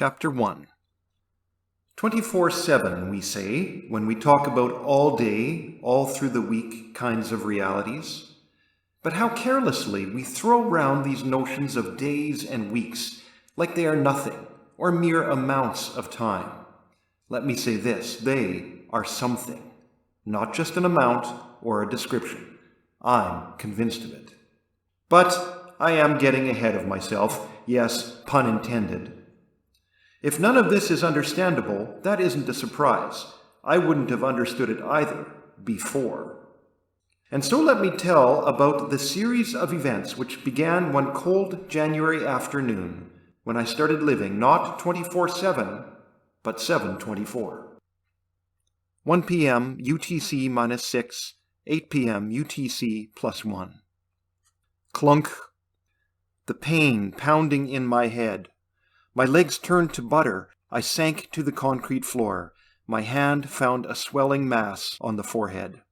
Chapter 1. 24/7, we say, when we talk about all day, all through the week kinds of realities. But how carelessly we throw round these notions of days and weeks, like they are nothing, or mere amounts of time. Let me say this, they are something, not just an amount or a description. I'm convinced of it. But I am getting ahead of myself, yes, pun intended. If none of this is understandable, that isn't a surprise. I wouldn't have understood it either, before. And so let me tell about the series of events which began one cold January afternoon, when I started living not 24/7, but 7/24. 1 p.m. UTC -6, 8 p.m. UTC +1. Clunk. The pain pounding in my head. My legs turned to butter. I sank to the concrete floor. My hand found a swelling mass on the forehead.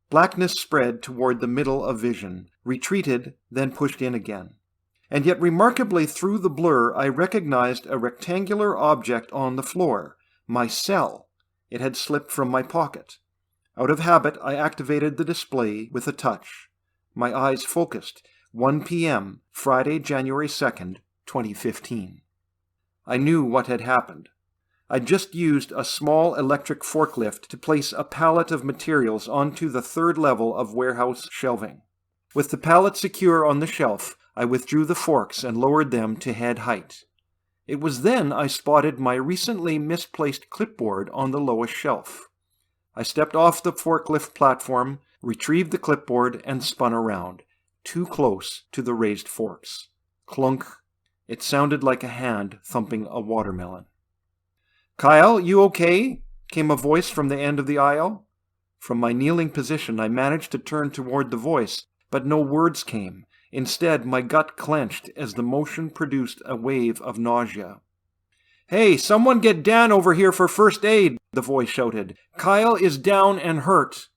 Blackness spread toward the middle of vision, retreated, then pushed in again. And yet remarkably through the blur I recognized a rectangular object on the floor, my cell. It had slipped from my pocket. Out of habit I activated the display with a touch. My eyes focused. 1 p.m., Friday, January 2nd, 2015. I knew what had happened. I'd just used a small electric forklift to place a pallet of materials onto the third level of warehouse shelving. With the pallet secure on the shelf, I withdrew the forks and lowered them to head height. It was then I spotted my recently misplaced clipboard on the lowest shelf. I stepped off the forklift platform, retrieved the clipboard, and spun around, too close to the raised forks. Clunk. It sounded like a hand thumping a watermelon. "Kyle, you okay?" came a voice from the end of the aisle. From my kneeling position, I managed to turn toward the voice, but no words came. Instead, my gut clenched as the motion produced a wave of nausea. "Hey, someone get Dan over here for first aid," the voice shouted. "Kyle is down and hurt."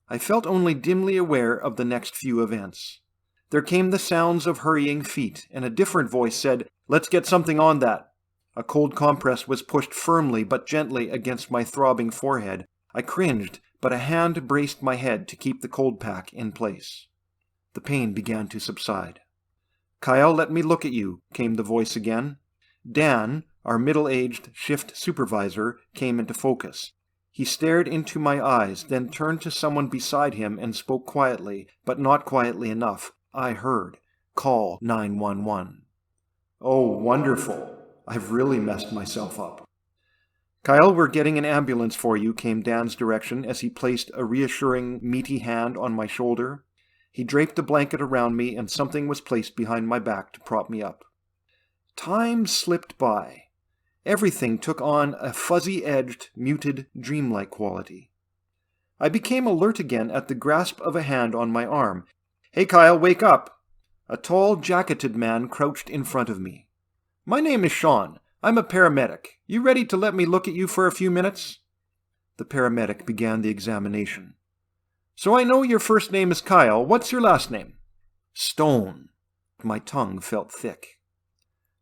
I felt only dimly aware of the next few events. There came the sounds of hurrying feet, and a different voice said, "Let's get something on that." A cold compress was pushed firmly but gently against my throbbing forehead. I cringed, but a hand braced my head to keep the cold pack in place. The pain began to subside. "Kyle, let me look at you," came the voice again. Dan, our middle-aged shift supervisor, came into focus. He stared into my eyes, then turned to someone beside him and spoke quietly, but not quietly enough. I heard, "Call 911. "Oh, wonderful. I've really messed myself up." "Kyle, we're getting an ambulance for you," came Dan's direction as he placed a reassuring, meaty hand on my shoulder. He draped a blanket around me and something was placed behind my back to prop me up. Time slipped by. Everything took on a fuzzy-edged, muted, dreamlike quality. I became alert again at the grasp of a hand on my arm. "Hey, Kyle, wake up!" A tall, jacketed man crouched in front of me. "My name is Sean. I'm a paramedic. You ready to let me look at you for a few minutes?" The paramedic began the examination. "So I know your first name is Kyle. What's your last name?" "Stone." My tongue felt thick.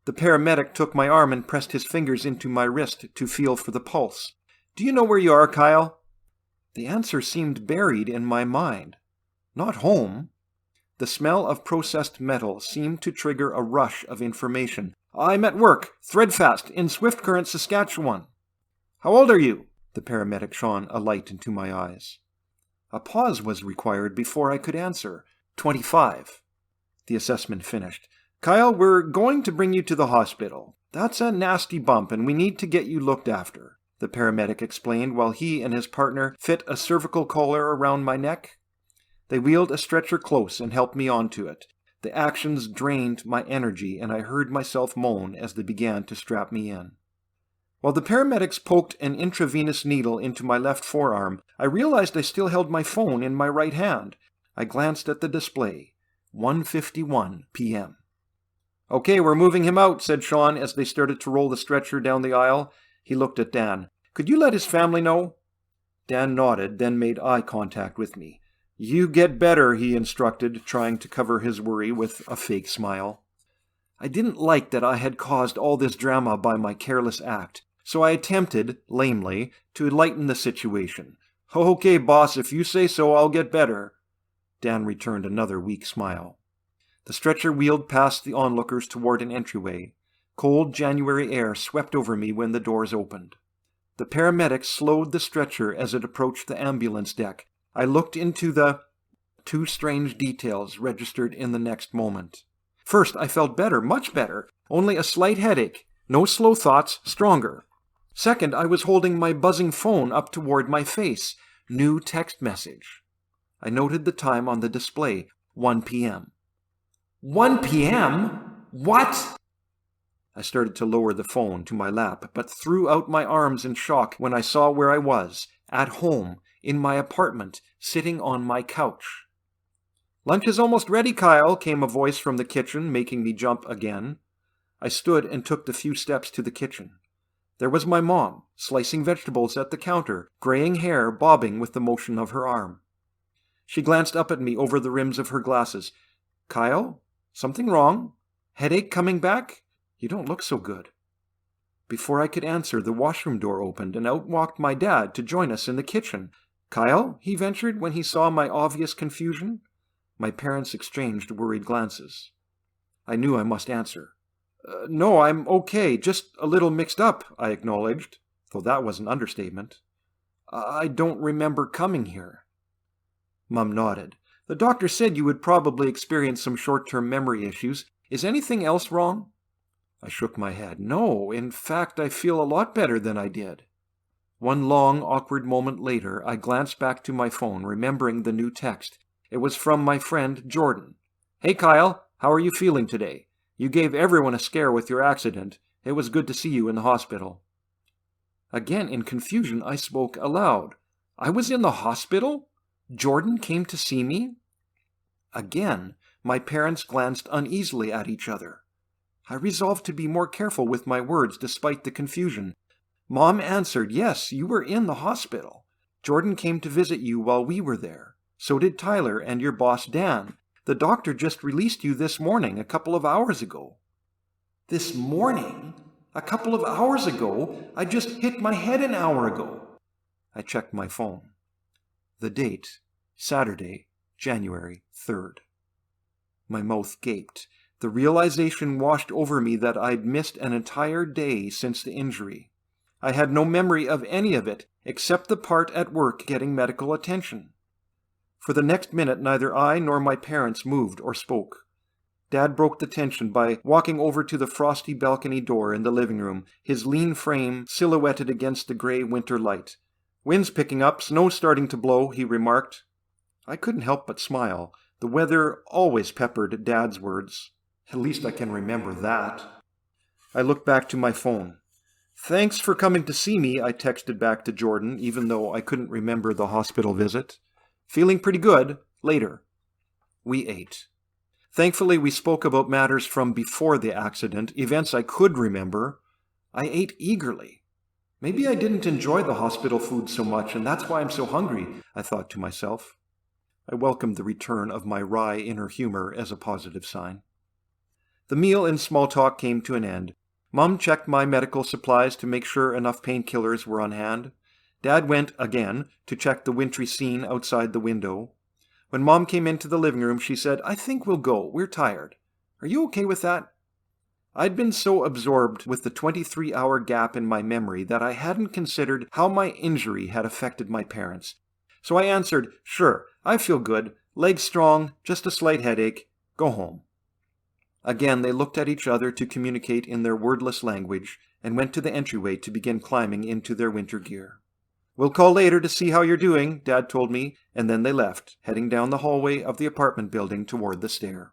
The paramedic took my arm and pressed his fingers into my wrist to feel for the pulse. "Do you know where you are, Kyle?" The answer seemed buried in my mind. Not home. The smell of processed metal seemed to trigger a rush of information. "I'm at work, Threadfast, in Swift Current, Saskatchewan." "How old are you?" The paramedic shone a light into my eyes. A pause was required before I could answer. 25. The assessment finished. "Kyle, we're going to bring you to the hospital. That's a nasty bump and we need to get you looked after," the paramedic explained while he and his partner fit a cervical collar around my neck. They wheeled a stretcher close and helped me onto it. The actions drained my energy and I heard myself moan as they began to strap me in. While the paramedics poked an intravenous needle into my left forearm, I realized I still held my phone in my right hand. I glanced at the display. 1:51 p.m. "Okay, we're moving him out," said Sean as they started to roll the stretcher down the aisle. He looked at Dan. "Could you let his family know?" Dan nodded, then made eye contact with me. "You get better," he instructed, trying to cover his worry with a fake smile. I didn't like that I had caused all this drama by my careless act, so I attempted, lamely, to lighten the situation. "Okay, boss, if you say so, I'll get better." Dan returned another weak smile. The stretcher wheeled past the onlookers toward an entryway. Cold January air swept over me when the doors opened. The paramedics slowed the stretcher as it approached the ambulance deck. I looked into the... Two strange details registered in the next moment. First, I felt better, much better. Only a slight headache. No slow thoughts, stronger. Second, I was holding my buzzing phone up toward my face. New text message. I noted the time on the display, 1 p.m. 1 p.m.? What? I started to lower the phone to my lap, but threw out my arms in shock when I saw where I was, at home, in my apartment, sitting on my couch. "Lunch is almost ready, Kyle," came a voice from the kitchen, making me jump again. I stood and took the few steps to the kitchen. There was my mom, slicing vegetables at the counter, graying hair bobbing with the motion of her arm. She glanced up at me over the rims of her glasses. "Kyle, something wrong? Headache coming back? You don't look so good." Before I could answer, the washroom door opened, and out walked my dad to join us in the kitchen. "Kyle?" he ventured when he saw my obvious confusion. My parents exchanged worried glances. I knew I must answer. No, I'm okay, just a little mixed up," I acknowledged, though that was an understatement. "I don't remember coming here." Mum nodded. "The doctor said you would probably experience some short-term memory issues. Is anything else wrong?" I shook my head. "No, in fact, I feel a lot better than I did." One long, awkward moment later, I glanced back to my phone, remembering the new text. It was from my friend Jordan. "Hey, Kyle, how are you feeling today? You gave everyone a scare with your accident. It was good to see you in the hospital." Again, in confusion, I spoke aloud. "I was in the hospital? Jordan came to see me?" Again, my parents glanced uneasily at each other. I resolved to be more careful with my words despite the confusion. Mom answered, "Yes, you were in the hospital. Jordan came to visit you while we were there. So did Tyler and your boss Dan. The doctor just released you this morning, a couple of hours ago." "This morning? A couple of hours ago? I just hit my head an hour ago." I checked my phone. The date, Saturday, January 3rd. My mouth gaped. The realization washed over me that I'd missed an entire day since the injury. I had no memory of any of it, except the part at work getting medical attention. For the next minute, neither I nor my parents moved or spoke. Dad broke the tension by walking over to the frosty balcony door in the living room, his lean frame silhouetted against the gray winter light. "Wind's picking up, snow's starting to blow," he remarked. I couldn't help but smile. The weather always peppered Dad's words. At least I can remember that. I looked back to my phone. "Thanks for coming to see me," I texted back to Jordan, even though I couldn't remember the hospital visit. "Feeling pretty good. Later." We ate. Thankfully, we spoke about matters from before the accident, events I could remember. I ate eagerly. Maybe I didn't enjoy the hospital food so much, and that's why I'm so hungry, I thought to myself. I welcomed the return of my wry inner humor as a positive sign. The meal and small talk came to an end. Mum checked my medical supplies to make sure enough painkillers were on hand. Dad went, again, to check the wintry scene outside the window. When Mom came into the living room, she said, "I think we'll go. We're tired. Are you okay with that?" I'd been so absorbed with the 23-hour gap in my memory that I hadn't considered how my injury had affected my parents. So I answered, "Sure, I feel good. Legs strong, just a slight headache. Go home." Again, they looked at each other to communicate in their wordless language and went to the entryway to begin climbing into their winter gear. "We'll call later to see how you're doing," Dad told me, and then they left, heading down the hallway of the apartment building toward the stair.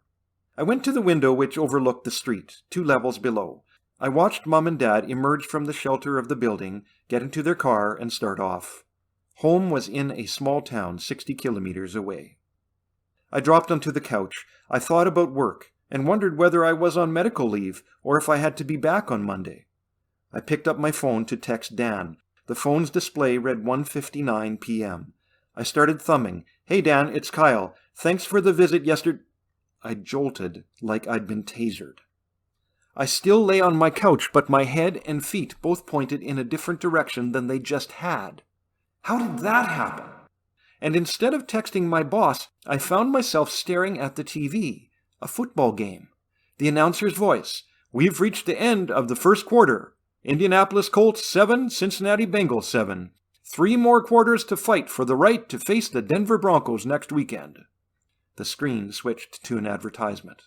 I went to the window which overlooked the street, 2 levels below. I watched Mum and Dad emerge from the shelter of the building, get into their car, and start off. Home was in a small town 60 kilometers away. I dropped onto the couch. I thought about work, and wondered whether I was on medical leave, or if I had to be back on Monday. I picked up my phone to text Dan. The phone's display read 1:59 p.m. I started thumbing. "Hey Dan, it's Kyle. Thanks for the visit yesterday." I jolted like I'd been tasered. I still lay on my couch, but my head and feet both pointed in a different direction than they just had. How did that happen? And instead of texting my boss, I found myself staring at the TV, a football game. The announcer's voice, "We've reached the end of the first quarter. Indianapolis Colts 7, Cincinnati Bengals 7. 3 more quarters to fight for the right to face the Denver Broncos next weekend." The screen switched to an advertisement.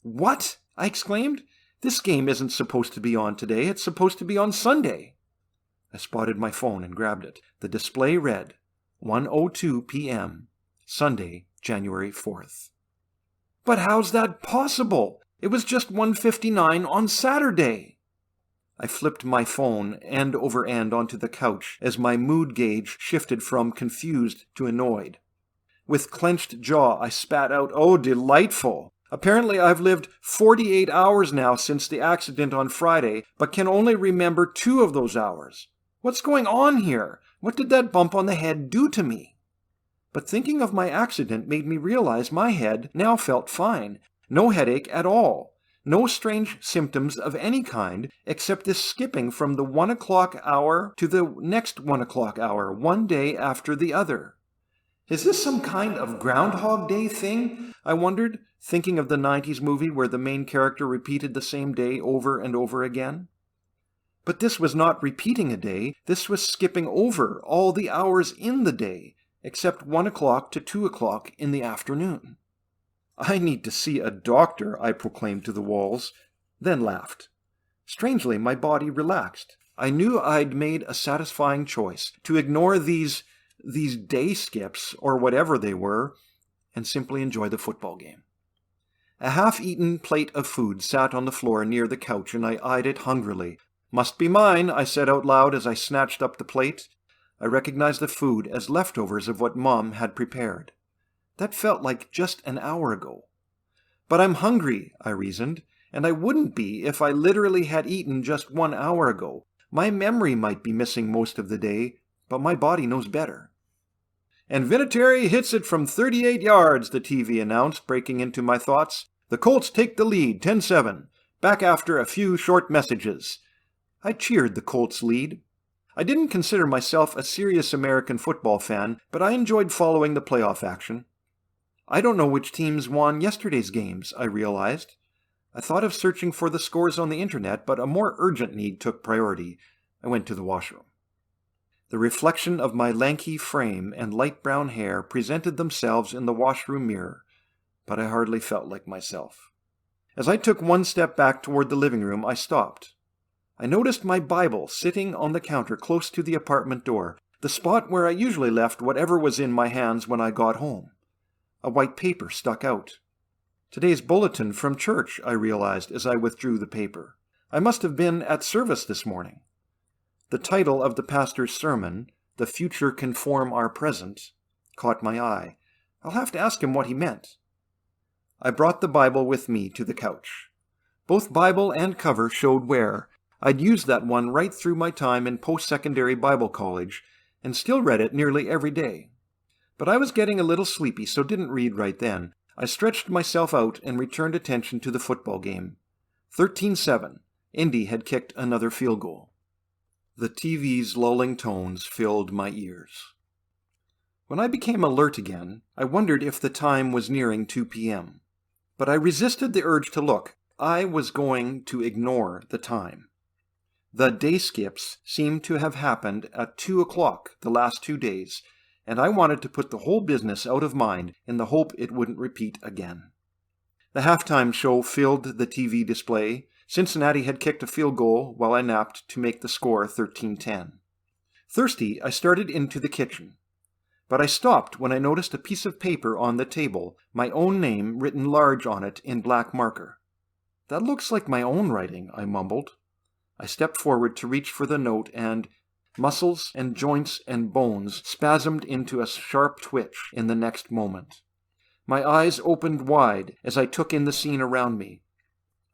"What?" I exclaimed. "This game isn't supposed to be on today. It's supposed to be on Sunday." I spotted my phone and grabbed it. The display read, 1:02 p.m., Sunday, January 4th. But how's that possible? It was just 1:59 on Saturday. I flipped my phone end over end onto the couch as my mood gauge shifted from confused to annoyed. With clenched jaw, I spat out, "Oh, delightful! Apparently I've lived 48 hours now since the accident on Friday, but can only remember 2 of those hours. What's going on here? What did that bump on the head do to me?" But thinking of my accident made me realize my head now felt fine. No headache at all. No strange symptoms of any kind, except this skipping from the 1 o'clock hour to the next 1 o'clock hour, one day after the other. Is this some kind of Groundhog Day thing? I wondered, thinking of the 90s movie where the main character repeated the same day over and over again. But this was not repeating a day, this was skipping over all the hours in the day, except 1 o'clock to 2 o'clock in the afternoon. "I need to see a doctor," I proclaimed to the walls, then laughed. Strangely, my body relaxed. I knew I'd made a satisfying choice, to ignore these day skips, or whatever they were, and simply enjoy the football game. A half-eaten plate of food sat on the floor near the couch, and I eyed it hungrily. "Must be mine," I said out loud as I snatched up the plate. I recognized the food as leftovers of what Mom had prepared. That felt like just an hour ago. "But I'm hungry," I reasoned, "and I wouldn't be if I literally had eaten just 1 hour ago. My memory might be missing most of the day, but my body knows better." "And Vinatieri hits it from 38 yards, the TV announced, breaking into my thoughts. "The Colts take the lead, 10-7. Back after a few short messages." I cheered the Colts' lead. I didn't consider myself a serious American football fan, but I enjoyed following the playoff action. I don't know which teams won yesterday's games, I realized. I thought of searching for the scores on the internet, but a more urgent need took priority. I went to the washroom. The reflection of my lanky frame and light brown hair presented themselves in the washroom mirror, but I hardly felt like myself. As I took one step back toward the living room, I stopped. I noticed my Bible sitting on the counter close to the apartment door, the spot where I usually left whatever was in my hands when I got home. A white paper stuck out. Today's bulletin from church, I realized as I withdrew the paper. I must have been at service this morning. The title of the pastor's sermon, "The Future Can Form Our Present," caught my eye. I'll have to ask him what he meant. I brought the Bible with me to the couch. Both Bible and cover showed where. I'd used that one right through my time in post-secondary Bible college, and still read it nearly every day. But I was getting a little sleepy, so didn't read right then. I stretched myself out and returned attention to the football game. 13-7. Indy had kicked another field goal. The TV's lulling tones filled my ears. When I became alert again, I wondered if the time was nearing 2 p.m. But I resisted the urge to look. I was going to ignore the time. The day skips seemed to have happened at 2 o'clock the last 2 days, and I wanted to put the whole business out of mind in the hope it wouldn't repeat again. The halftime show filled the TV display. Cincinnati had kicked a field goal while I napped to make the score 13-10. Thirsty, I started into the kitchen. But I stopped when I noticed a piece of paper on the table, my own name written large on it in black marker. "That looks like my own writing," I mumbled. I stepped forward to reach for the note and muscles and joints and bones spasmed into a sharp twitch in the next moment. My eyes opened wide as I took in the scene around me.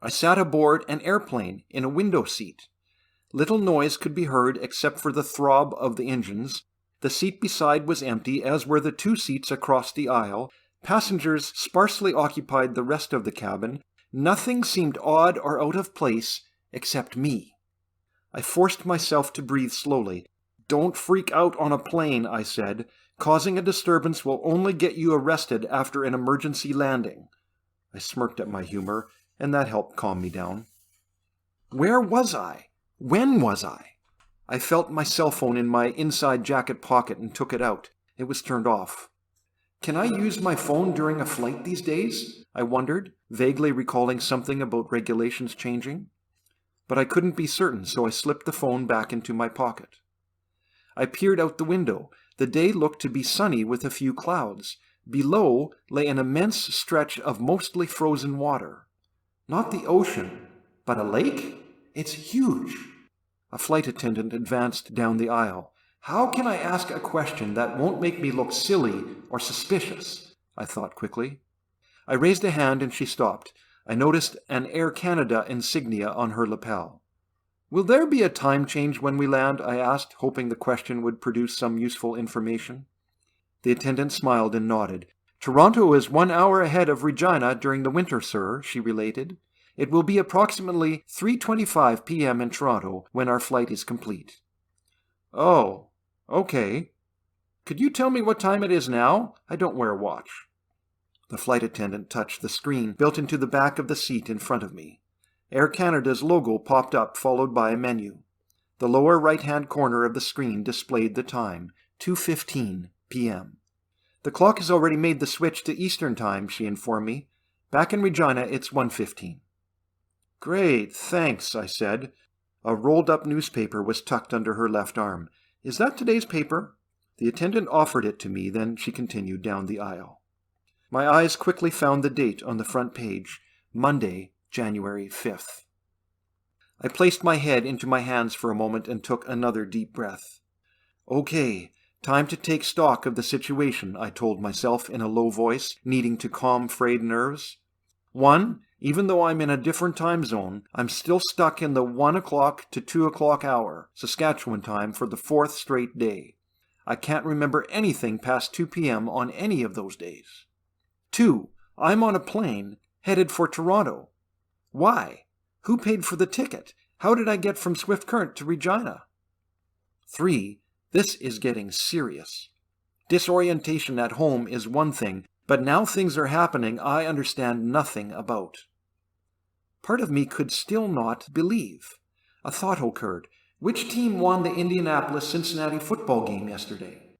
I sat aboard an airplane in a window seat. Little noise could be heard except for the throb of the engines. The seat beside was empty, as were the 2 seats across the aisle. Passengers sparsely occupied the rest of the cabin. Nothing seemed odd or out of place except me. I forced myself to breathe slowly. "Don't freak out on a plane," I said. "Causing a disturbance will only get you arrested after an emergency landing." I smirked at my humor, and that helped calm me down. Where was I? When was I? I felt my cell phone in my inside jacket pocket and took it out. It was turned off. Can I use my phone during a flight these days? I wondered, vaguely recalling something about regulations changing. But I couldn't be certain, so I slipped the phone back into my pocket. I peered out the window. The day looked to be sunny with a few clouds. Below lay an immense stretch of mostly frozen water. Not the ocean, but a lake? It's huge. A flight attendant advanced down the aisle. How can I ask a question that won't make me look silly or suspicious? I thought quickly. I raised a hand and she stopped. I noticed an Air Canada insignia on her lapel. "Will there be a time change when we land?" I asked, hoping the question would produce some useful information. The attendant smiled and nodded. "Toronto is 1 hour ahead of Regina during the winter, sir," she related. "It will be approximately 3:25 p.m. in Toronto when our flight is complete." "Oh, okay. Could you tell me what time it is now? I don't wear a watch." The flight attendant touched the screen built into the back of the seat in front of me. Air Canada's logo popped up, followed by a menu. The lower right-hand corner of the screen displayed the time, 2:15 p.m. "The clock has already made the switch to Eastern Time," she informed me. "Back in Regina, it's 1:15. "Great, thanks," I said. A rolled-up newspaper was tucked under her left arm. "Is that today's paper?" The attendant offered it to me, then she continued down the aisle. My eyes quickly found the date on the front page, Monday, January 5th. I placed my head into my hands for a moment and took another deep breath. "Okay, time to take stock of the situation," I told myself in a low voice, needing to calm frayed nerves. 1. Even though I'm in a different time zone, I'm still stuck in the 1 o'clock to 2 o'clock hour, Saskatchewan time, for the 4th straight day. I can't remember anything past 2 p.m. on any of those days. 2. I'm on a plane headed for Toronto. Why? Who paid for the ticket? How did I get from Swift Current to Regina? 3. This is getting serious. Disorientation at home is one thing, but now things are happening I understand nothing about. Part of me could still not believe. A thought occurred. Which team won the Indianapolis-Cincinnati football game yesterday?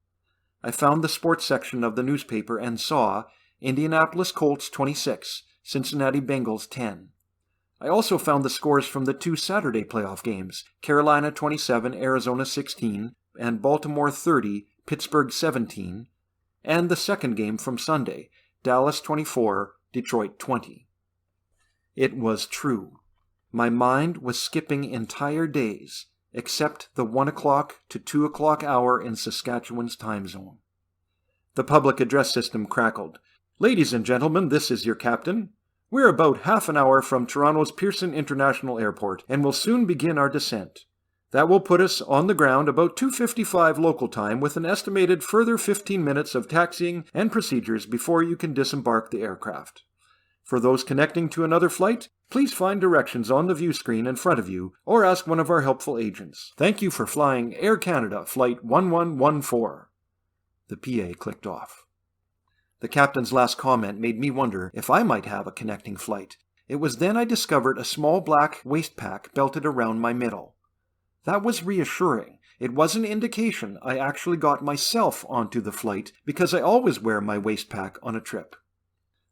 I found the sports section of the newspaper and saw Indianapolis Colts 26, Cincinnati Bengals 10. I also found the scores from the 2 Saturday playoff games, Carolina 27, Arizona 16, and Baltimore 30, Pittsburgh 17, and the second game from Sunday, Dallas 24, Detroit 20. It was true. My mind was skipping entire days, except the 1 o'clock to 2 o'clock hour in Saskatchewan's time zone. The public address system crackled. "Ladies and gentlemen, this is your captain. We're about half an hour from Toronto's Pearson International Airport and will soon begin our descent. That will put us on the ground about 2:55 local time with an estimated further 15 minutes of taxiing and procedures before you can disembark the aircraft. For those connecting to another flight, please find directions on the view screen in front of you or ask one of our helpful agents. Thank you for flying Air Canada Flight 1114. The PA clicked off. The captain's last comment made me wonder if I might have a connecting flight. It was then I discovered a small black waist pack belted around my middle. That was reassuring. It was an indication I actually got myself onto the flight because I always wear my waist pack on a trip.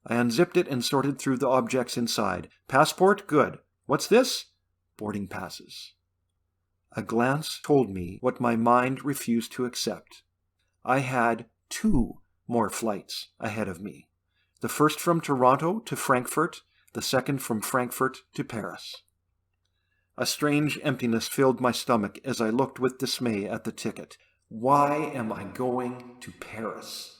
I unzipped it and sorted through the objects inside. Passport? Good. What's this? Boarding passes. A glance told me what my mind refused to accept. I had 2 more flights ahead of me. The first from Toronto to Frankfurt, the second from Frankfurt to Paris. A strange emptiness filled my stomach as I looked with dismay at the ticket. Why am I going to Paris?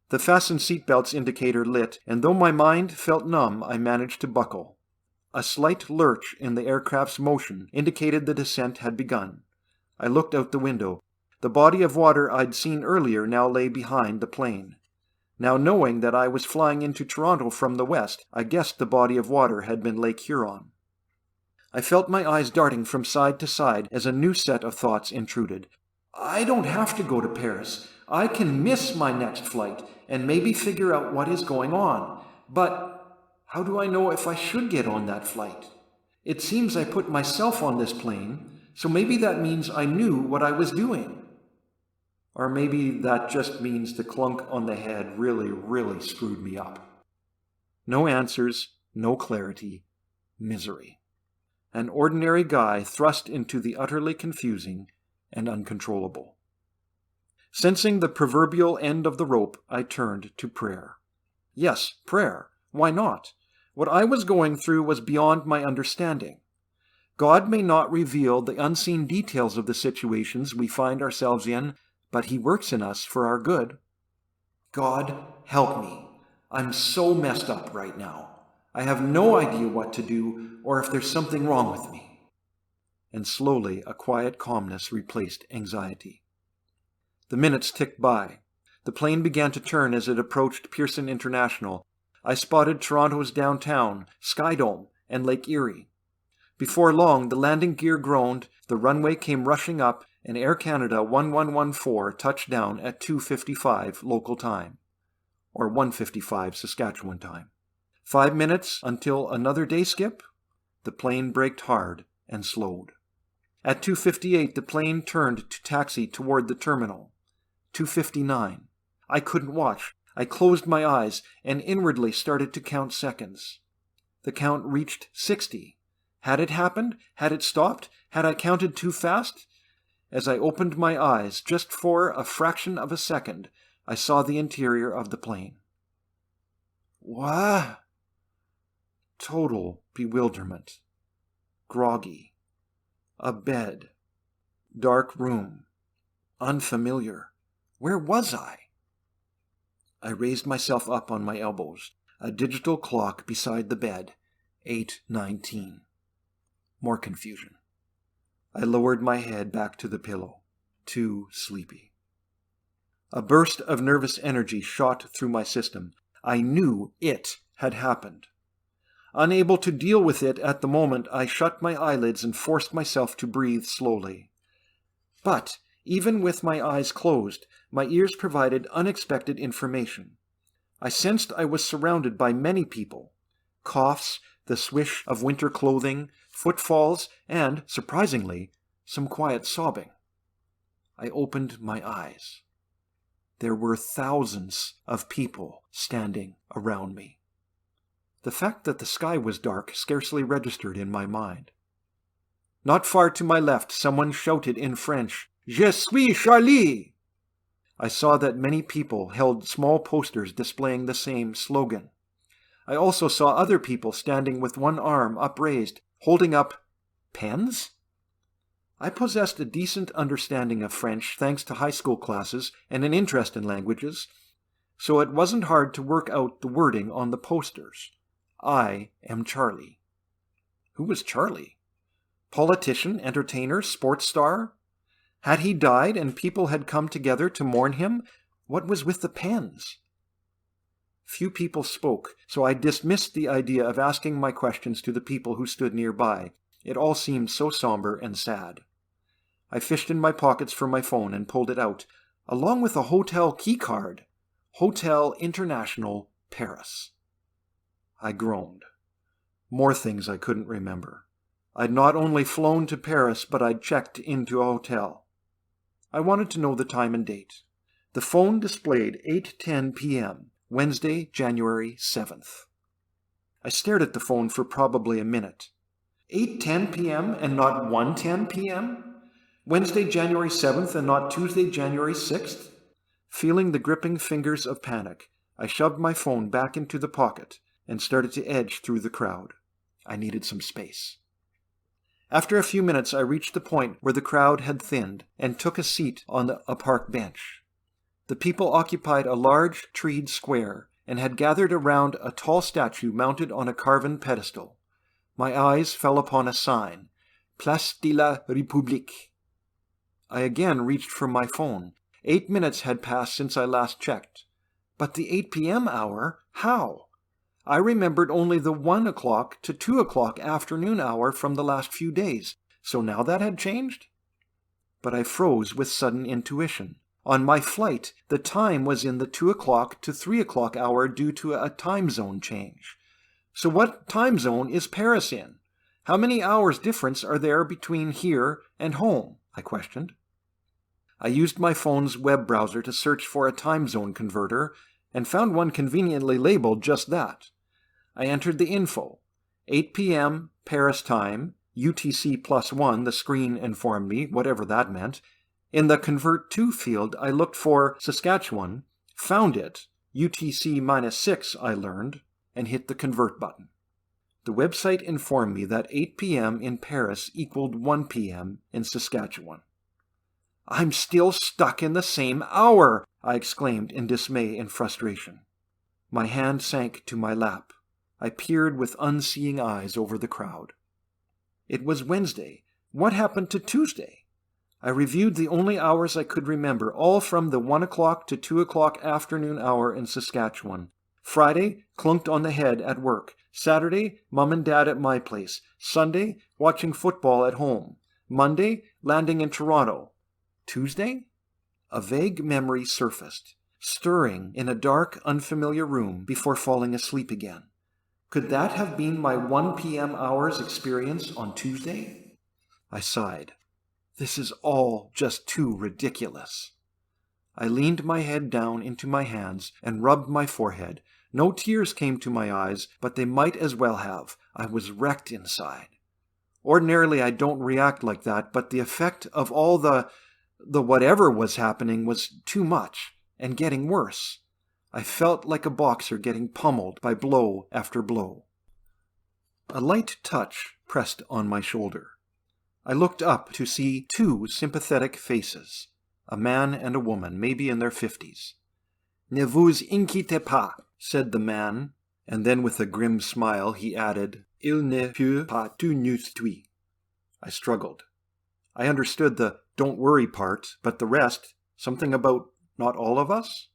The fasten seatbelts indicator lit, and though my mind felt numb, I managed to buckle. A slight lurch in the aircraft's motion indicated the descent had begun. I looked out the window. The body of water I'd seen earlier now lay behind the plane. Now, knowing that I was flying into Toronto from the west, I guessed the body of water had been Lake Huron. I felt my eyes darting from side to side as a new set of thoughts intruded. I don't have to go to Paris. I can miss my next flight and maybe figure out what is going on. But how do I know if I should get on that flight? It seems I put myself on this plane, so maybe that means I knew what I was doing. Or maybe that just means the clunk on the head really screwed me up. No answers, no clarity, misery. An ordinary guy thrust into the utterly confusing and uncontrollable. Sensing the proverbial end of the rope, I turned to prayer. Yes, prayer. Why not? What I was going through was beyond my understanding. God may not reveal the unseen details of the situations we find ourselves in, but He works in us for our good. God, help me. I'm so messed up right now. I have no idea what to do or if there's something wrong with me. And slowly a quiet calmness replaced anxiety. The minutes ticked by. The plane began to turn as it approached Pearson International. I spotted Toronto's downtown, Skydome, and Lake Erie. Before long, the landing gear groaned, the runway came rushing up, and Air Canada 1114 touched down at 2:55 local time, or 1:55 Saskatchewan time. 5 minutes until another day skip? The plane braked hard and slowed. At 2:58, the plane turned to taxi toward the terminal. 2:59. I couldn't watch. I closed my eyes and inwardly started to count seconds. The count reached 60. Had it happened? Had it stopped? Had I counted too fast? As I opened my eyes, just for a fraction of a second, I saw the interior of the plane. What? Total bewilderment. Groggy. A bed. Dark room. Unfamiliar. Where was I? I raised myself up on my elbows. A digital clock beside the bed. 8:19. More confusion. I lowered my head back to the pillow. Too sleepy. A burst of nervous energy shot through my system. I knew it had happened. Unable to deal with it at the moment, I shut my eyelids and forced myself to breathe slowly. But, even with my eyes closed, my ears provided unexpected information. I sensed I was surrounded by many people. Coughs, the swish of winter clothing, footfalls, and, surprisingly, some quiet sobbing. I opened my eyes. There were thousands of people standing around me. The fact that the sky was dark scarcely registered in my mind. Not far to my left, someone shouted in French, "Je suis Charlie!" I saw that many people held small posters displaying the same slogan. I also saw other people standing with one arm upraised, holding up pens? I possessed a decent understanding of French thanks to high school classes and an interest in languages, so it wasn't hard to work out the wording on the posters. I am Charlie. Who was Charlie? Politician, entertainer, sports star? Had he died and people had come together to mourn him? What was with the pens? Few people spoke, so I dismissed the idea of asking my questions to the people who stood nearby. It all seemed so somber and sad. I fished in my pockets for my phone and pulled it out, along with a hotel key card. Hotel International, Paris. I groaned. More things I couldn't remember. I'd not only flown to Paris, but I'd checked into a hotel. I wanted to know the time and date. The phone displayed 8:10 p.m., Wednesday, January 7th. I stared at the phone for probably a minute. 8:10 p.m. and not 1:10 p.m.? Wednesday, January 7th and not Tuesday, January 6th? Feeling the gripping fingers of panic, I shoved my phone back into the pocket and started to edge through the crowd. I needed some space. After a few minutes, I reached the point where the crowd had thinned and took a seat on a park bench. The people occupied a large treed square and had gathered around a tall statue mounted on a carven pedestal. My eyes fell upon a sign, Place de la République. I again reached for my phone. 8 minutes had passed since I last checked. But the 8 p.m. hour? How? I remembered only the 1 o'clock to 2 o'clock afternoon hour from the last few days, so now that had changed? But I froze with sudden intuition. On my flight, the time was in the 2 o'clock to 3 o'clock hour due to a time zone change. So what time zone is Paris in? How many hours difference are there between here and home? I questioned. I used my phone's web browser to search for a time zone converter and found one conveniently labeled just that. I entered the info. 8 p.m. Paris time, UTC +1, the screen informed me, whatever that meant. In the Convert To field, I looked for Saskatchewan, found it, UTC -6, I learned, and hit the Convert button. The website informed me that 8 p.m. in Paris equaled 1 p.m. in Saskatchewan. I'm still stuck in the same hour, I exclaimed in dismay and frustration. My hand sank to my lap. I peered with unseeing eyes over the crowd. It was Wednesday. What happened to Tuesday? I reviewed the only hours I could remember, all from the 1 o'clock to 2 o'clock afternoon hour in Saskatchewan. Friday, clunked on the head at work. Saturday, Mum and Dad at my place. Sunday, watching football at home. Monday, landing in Toronto. Tuesday? A vague memory surfaced, stirring in a dark, unfamiliar room before falling asleep again. Could that have been my 1 p.m. hours experience on Tuesday? I sighed. This is all just too ridiculous. I leaned my head down into my hands and rubbed my forehead. No tears came to my eyes, but they might as well have. I was wrecked inside. Ordinarily I don't react like that, but the effect of all the whatever was happening was too much, and getting worse. I felt like a boxer getting pummeled by blow after blow. A light touch pressed on my shoulder. I looked up to see two sympathetic faces, a man and a woman, maybe in their 50s. Ne vous inquiétez pas, said the man, and then with a grim smile he added, Il ne peut pas tout nous tuer. I struggled. I understood the don't worry part, but the rest, something about not all of us?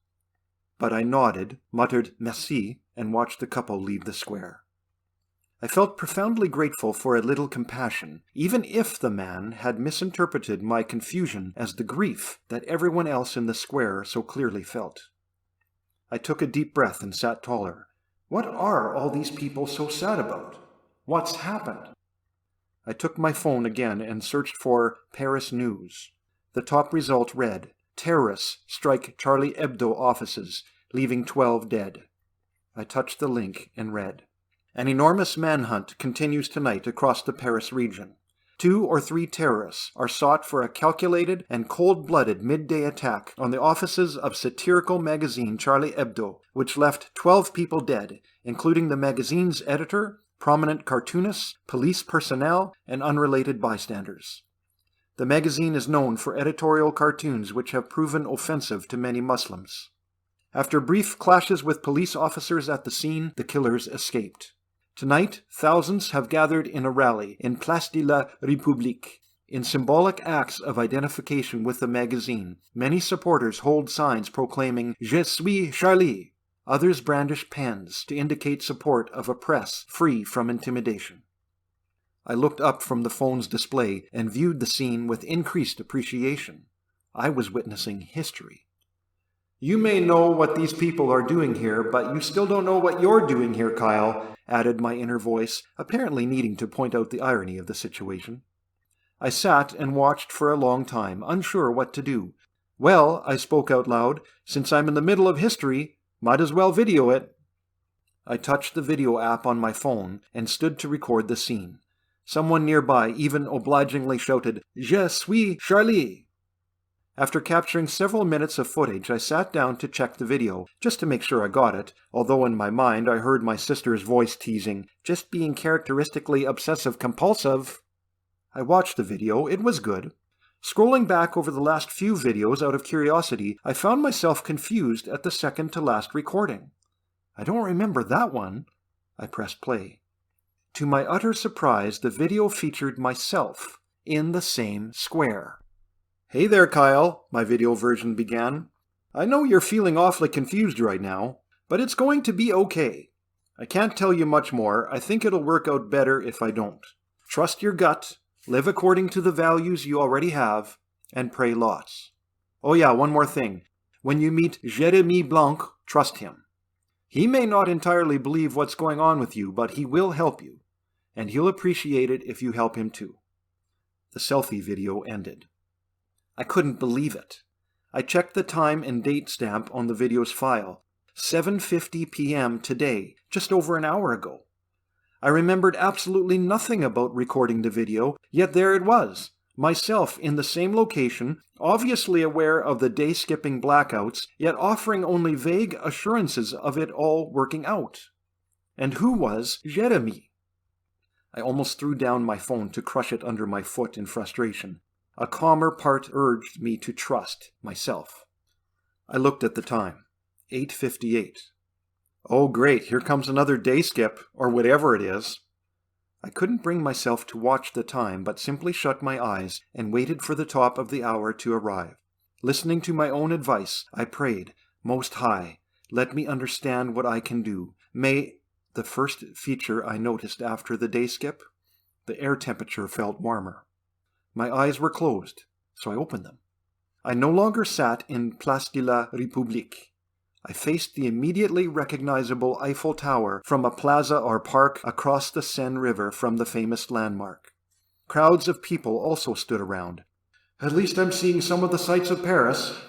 But I nodded, muttered merci, and watched the couple leave the square. I felt profoundly grateful for a little compassion, even if the man had misinterpreted my confusion as the grief that everyone else in the square so clearly felt. I took a deep breath and sat taller. What are all these people so sad about? What's happened? I took my phone again and searched for Paris News. The top result read, Terrorists strike Charlie Hebdo offices, leaving 12 dead. I touched the link and read, An enormous manhunt continues tonight across the Paris region. 2 or 3 terrorists are sought for a calculated and cold-blooded midday attack on the offices of satirical magazine Charlie Hebdo, which left 12 people dead, including the magazine's editor, prominent cartoonists, police personnel, and unrelated bystanders. The magazine is known for editorial cartoons which have proven offensive to many Muslims. After brief clashes with police officers at the scene, the killers escaped. Tonight, thousands have gathered in a rally in Place de la République. In symbolic acts of identification with the magazine, many supporters hold signs proclaiming, Je suis Charlie. Others brandish pens to indicate support of a press free from intimidation. I looked up from the phone's display and viewed the scene with increased appreciation. I was witnessing history. You may know what these people are doing here, but you still don't know what you're doing here, Kyle, added my inner voice, apparently needing to point out the irony of the situation. I sat and watched for a long time, unsure what to do. Well, I spoke out loud, since I'm in the middle of history, might as well video it. I touched the video app on my phone and stood to record the scene. Someone nearby even obligingly shouted, Je suis Charlie. After capturing several minutes of footage, I sat down to check the video, just to make sure I got it, although in my mind I heard my sister's voice teasing, just being characteristically obsessive-compulsive. I watched the video. It was good. Scrolling back over the last few videos out of curiosity, I found myself confused at the second-to-last recording. I don't remember that one. I pressed play. To my utter surprise, the video featured myself in the same square. Hey there, Kyle, my video version began. I know you're feeling awfully confused right now, but it's going to be okay. I can't tell you much more. I think it'll work out better if I don't. Trust your gut, live according to the values you already have, and pray lots. Oh yeah, one more thing. When you meet Jérémy Blanc, trust him. He may not entirely believe what's going on with you, but he will help you, and he'll appreciate it if you help him too. The selfie video ended. I couldn't believe it. I checked the time and date stamp on the video's file. 7:50 p.m. today, just over an hour ago. I remembered absolutely nothing about recording the video, yet there it was, myself in the same location, obviously aware of the day-skipping blackouts, yet offering only vague assurances of it all working out. And who was Jérémy? I almost threw down my phone to crush it under my foot in frustration. A calmer part urged me to trust myself. I looked at the time. 8:58. Oh great, here comes another day skip, or whatever it is. I couldn't bring myself to watch the time, but simply shut my eyes and waited for the top of the hour to arrive. Listening to my own advice, I prayed, Most High, let me understand what I can do. May... The first feature I noticed after the day skip, the air temperature felt warmer. My eyes were closed, so I opened them. I no longer sat in Place de la République. I faced the immediately recognizable Eiffel Tower from a plaza or park across the Seine River from the famous landmark. Crowds of people also stood around. At least I'm seeing some of the sights of Paris.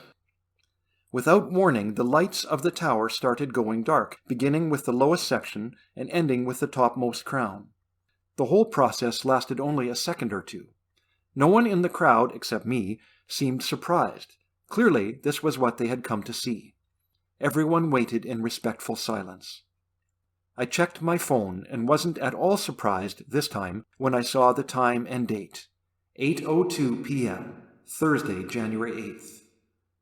Without warning, the lights of the tower started going dark, beginning with the lowest section and ending with the topmost crown. The whole process lasted only a second or two. No one in the crowd, except me, seemed surprised. Clearly, this was what they had come to see. Everyone waited in respectful silence. I checked my phone and wasn't at all surprised this time when I saw the time and date. 8:02 p.m., Thursday, January 8th.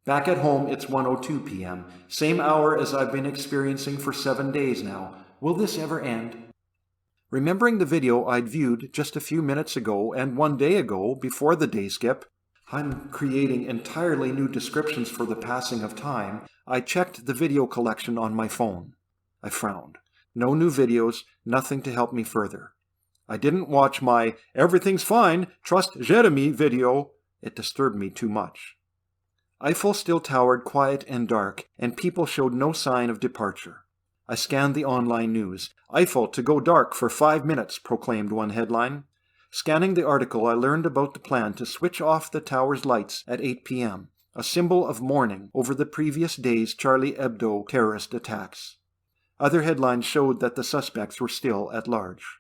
Back at home, it's 1:02 p.m., same hour as I've been experiencing for 7 days now. Will this ever end? Remembering the video I'd viewed just a few minutes ago and 1 day ago before the day skip, I'm creating entirely new descriptions for the passing of time. I checked the video collection on my phone. I frowned. No new videos, nothing to help me further. I didn't watch my "Everything's fine, trust Jérémy" video. It disturbed me too much. Eiffel still towered quiet and dark, and people showed no sign of departure. I scanned the online news. Eiffel to go dark for 5 minutes, proclaimed one headline. Scanning the article, I learned about the plan to switch off the tower's lights at 8 p.m., a symbol of mourning over the previous day's Charlie Hebdo terrorist attacks. Other headlines showed that the suspects were still at large.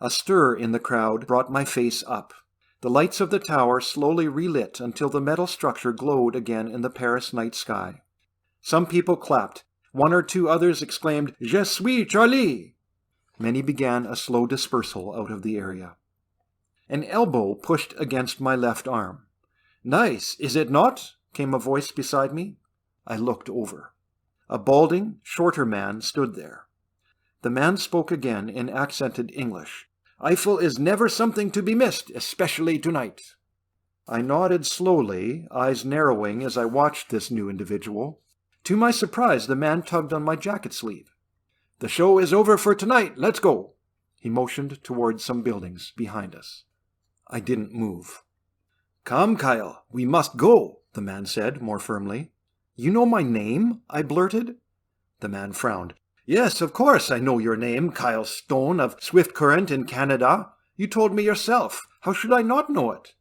A stir in the crowd brought my face up. The lights of the tower slowly relit until the metal structure glowed again in the Paris night sky. Some people clapped. One or two others exclaimed, "Je suis Charlie!" Many began a slow dispersal out of the area. An elbow pushed against my left arm. "Nice, is it not?" came a voice beside me. I looked over. A balding, shorter man stood there. The man spoke again in accented English. "Eiffel is never something to be missed, especially tonight." I nodded slowly, eyes narrowing as I watched this new individual. To my surprise, the man tugged on my jacket sleeve. "The show is over for tonight. Let's go." He motioned towards some buildings behind us. I didn't move. "Come, Kyle, we must go," the man said more firmly. "You know my name?" I blurted. The man frowned. "Yes, of course I know your name, Kyle Stone of Swift Current in Canada. You told me yourself. How should I not know it?"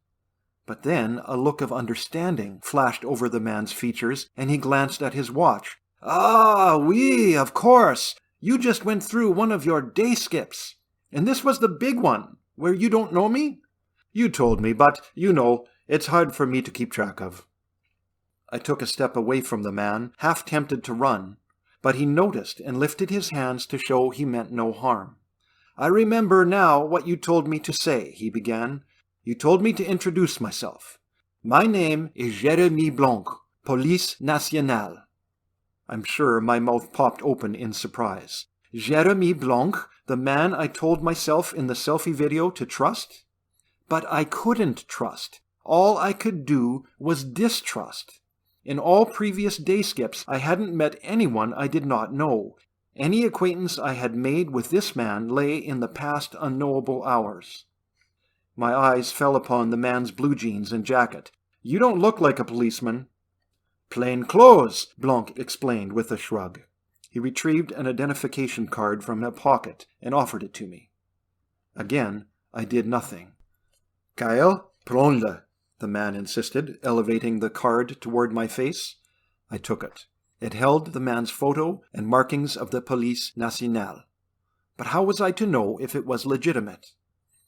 But then a look of understanding flashed over the man's features, and he glanced at his watch. "Ah, oui, of course. You just went through one of your day skips. And this was the big one, where you don't know me?" "You told me, but, you know, it's hard for me to keep track of." I took a step away from the man, half tempted to run, but he noticed and lifted his hands to show he meant no harm. "I remember now what you told me to say," he began. "You told me to introduce myself. My name is Jérémy Blanc, Police Nationale." I'm sure my mouth popped open in surprise. Jérémy Blanc, the man I told myself in the selfie video to trust? But I couldn't trust. All I could do was distrust. In all previous day skips, I hadn't met anyone I did not know. Any acquaintance I had made with this man lay in the past unknowable hours. My eyes fell upon the man's blue jeans and jacket. "You don't look like a policeman." "Plain clothes," Blanc explained with a shrug. He retrieved an identification card from a pocket and offered it to me. Again, I did nothing. "Kyle, prends-le," the man insisted, elevating the card toward my face. I took it. It held the man's photo and markings of the Police Nationale. But how was I to know if it was legitimate?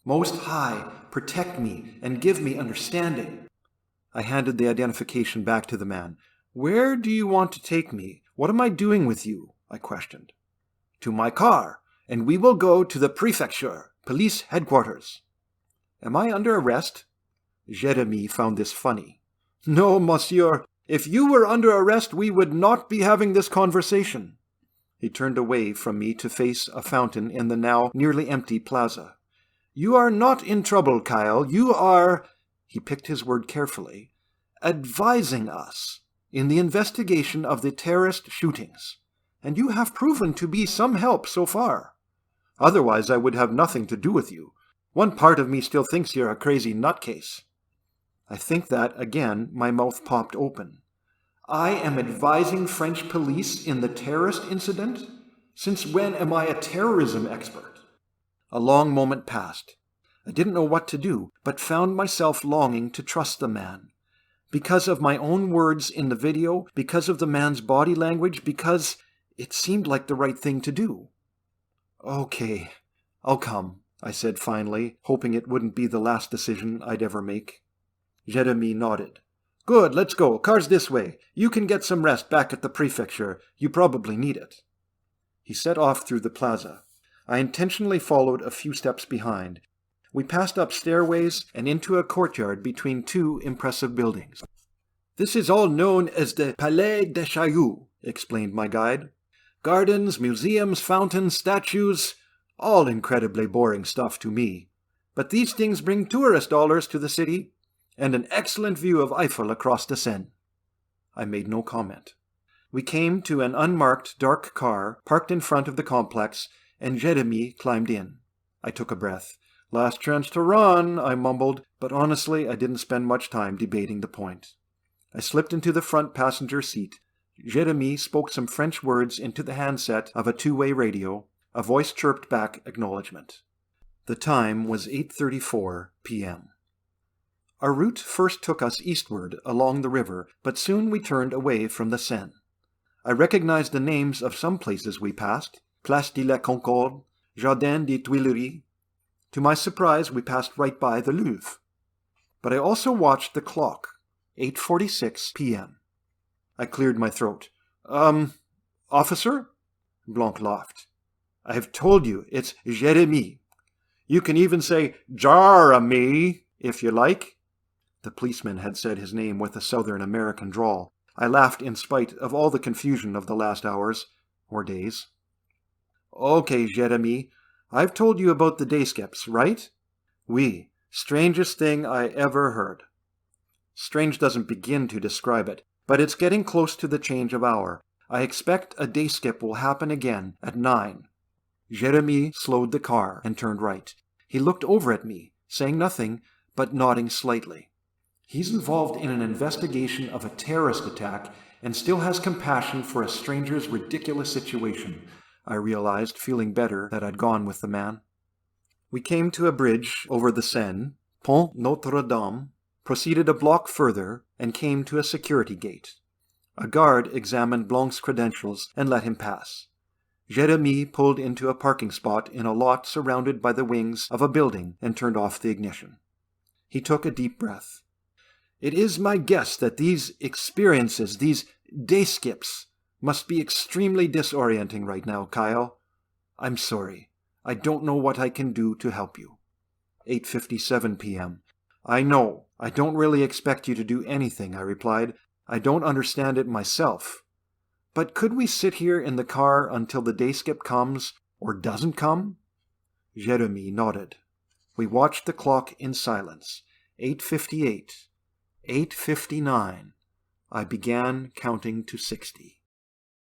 "Most High, protect me and give me understanding." I handed the identification back to the man. "Where do you want to take me? What am I doing with you?" I questioned. "To my car, and we will go to the prefecture, police headquarters." "Am I under arrest?" Jeremy found this funny. "No, monsieur. If you were under arrest, we would not be having this conversation." He turned away from me to face a fountain in the now nearly empty plaza. "You are not in trouble, Kyle. You are," he picked his word carefully, "advising us in the investigation of the terrorist shootings. And you have proven to be some help so far. Otherwise, I would have nothing to do with you. One part of me still thinks you're a crazy nutcase." I think that, again, my mouth popped open. "I am advising French police in the terrorist incident? Since when am I a terrorism expert?" A long moment passed. I didn't know what to do, but found myself longing to trust the man. Because of my own words in the video, because of the man's body language, because it seemed like the right thing to do. "Okay, I'll come," I said finally, hoping it wouldn't be the last decision I'd ever make. Jeremy nodded. "Good, let's go. Car's this way. You can get some rest back at the prefecture. You probably need it." He set off through the plaza. I intentionally followed a few steps behind. We passed up stairways and into a courtyard between two impressive buildings. "This is all known as the Palais des Chailloux," explained my guide. "Gardens, museums, fountains, statues, all incredibly boring stuff to me. But these things bring tourist dollars to the city, and an excellent view of Eiffel across the Seine." I made no comment. We came to an unmarked dark car parked in front of the complex, and Jeremy climbed in. I took a breath. "Last chance to run," I mumbled, but honestly I didn't spend much time debating the point. I slipped into the front passenger seat. Jeremy spoke some French words into the handset of a two-way radio. A voice chirped back acknowledgement. The time was 8:34 p.m. Our route first took us eastward along the river, but soon we turned away from the Seine. I recognized the names of some places we passed: Place de la Concorde, Jardin des Tuileries. To my surprise, we passed right by the Louvre. But I also watched the clock, 8:46 p.m. I cleared my throat. Officer?" Blanc laughed. "I have told you, it's Jeremy. You can even say Jar-a-me, if you like." The policeman had said his name with a Southern American drawl. I laughed in spite of all the confusion of the last hours, or days. "Okay, Jeremy, I've told you about the day skips, right?" "Oui, strangest thing I ever heard." Strange doesn't begin to describe it, but it's getting close to the change of hour. I expect a day skip will happen again at 9. Jeremy slowed the car and turned right. He looked over at me, saying nothing, but nodding slightly. He's involved in an investigation of a terrorist attack and still has compassion for a stranger's ridiculous situation, I realized, feeling better that I'd gone with the man. We came to a bridge over the Seine, Pont Notre-Dame, proceeded a block further, and came to a security gate. A guard examined Blanc's credentials and let him pass. Jeremy pulled into a parking spot in a lot surrounded by the wings of a building and turned off the ignition. He took a deep breath. "It is my guess that these experiences, these day skips, must be extremely disorienting right now, Kyle. I'm sorry. I don't know what I can do to help you." 8:57 p.m. "I know. I don't really expect you to do anything," I replied. "I don't understand it myself. But could we sit here in the car until the day skip comes, or doesn't come?" Jeremy nodded. We watched the clock in silence. 8:58. 8:59. I began counting to 60.